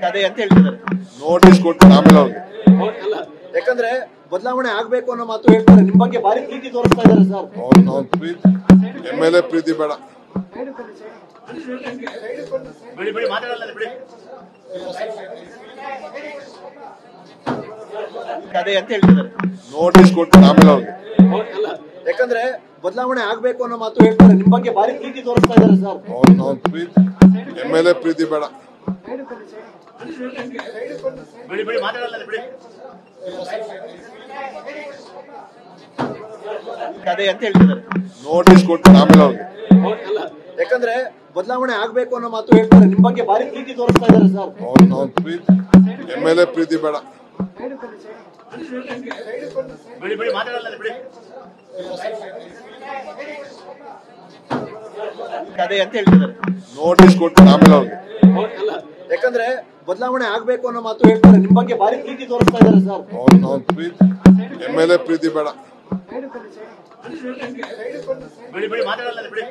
ಕದೆ ಅಂತ ಹೇಳ್ತಿದ್ದಾರೆ. ನೋಟಿಸ್ ಕೊಟ್ಟು ಆಮೇಲೆ ಅವ್ರಿಗೆ ಅಲ್ಲ, ಯಾಕಂದ್ರೆ ಬದಲಾವಣೆ ಆಗ್ಬೇಕು ಅನ್ನೋ ಮಾತು ಹೇಳ್ತಾರೆ. ನಿಮ್ ಬಗ್ಗೆ ಭಾರಿ ಪ್ರೀತಿ ತೋರಿಸ್ತಾ ಇದ್ದಾರೆ ಸರ್. ಅವ್ರ ಪ್ರೀತಿ MLA ಪ್ರೀತಿ ಬೇಡ. ಬಿಡಿ ಮಾತಾಡಲ್ಲ ಬಿಡಿ. ಕದೆ ಅಂತ ಹೇಳ್ತಿದ್ದಾರೆ. ನೋಟಿಸ್ ಕೊಟ್ಟು ಆಮೇಲೆ ಅವ್ರಿಗೆ ಅಲ್ಲ, ಯಾಕಂದ್ರೆ ಬದಲಾವಣೆ ಆಗ್ಬೇಕು ಅನ್ನೋ ಮಾತು ಹೇಳ್ತಾರೆ. ನಿಮ್ ಬಗ್ಗೆ ಭಾರಿ ಪ್ರೀತಿ ತೋರಿಸ್ತಾ ಇದ್ದಾರೆ ಸರ್. ಅವ್ರ ಪ್ರೀತಿ MLA ಪ್ರೀತಿ ಬೇಡ. ಬಿಡಿ ಮಾತಾಡಲ್ಲ ಬಿಡಿ. ಕದೆ ಅಂತ ಹೇಳ್ತಿದ್ದಾರೆ. ನೋಟಿಸ್ ಕೊಟ್ಟು ಆಮೇಲೆ ಅವ್ರಿಗೆ ಅಲ್ಲ, ಯಾಕಂದ್ರೆ ಬದಲಾವಣೆ ಆಗ್ಬೇಕು ಅನ್ನೋ ಮಾತು ಹೇಳ್ತಾರೆ. ನಿಮ್ ಬಗ್ಗೆ ಭಾರಿ ಪ್ರೀತಿ ತೋರಿಸ್ತಾ ಇದ್ದಾರೆ ಸರ್. ಅವ್ರ ಪ್ರೀತಿ MLA ಪ್ರೀತಿ ಬೇಡ. ಬಿಡಿ ಮಾತಾಡಲ್ಲ ಬಿಡಿ. ಕದೆ ಅಂತ ಹೇಳ್ತಿದ್ದಾರೆ. ನೋಟಿಸ್ ಕೊಟ್ಟು ಆಮೇಲೆ ಅವ್ರಿಗೆ ಅಲ್ಲ, ಯಾಕಂದ್ರೆ ಬದಲಾವಣೆ ಆಗ್ಬೇಕು ಅನ್ನೋ ಮಾತು ಹೇಳ್ತಾರೆ. ನಿಮ್ ಬಗ್ಗೆ ಭಾರಿ ಪ್ರೀತಿ ತೋರಿಸ್ತಾ ಇದ್ದಾರೆ ಸರ್. ಅವ್ರ ಪ್ರೀತಿ MLA ಪ್ರೀತಿ ಬೇಡ. ಬಿಡಿ ಮಾತಾಡಲ್ಲ ಬಿಡಿ.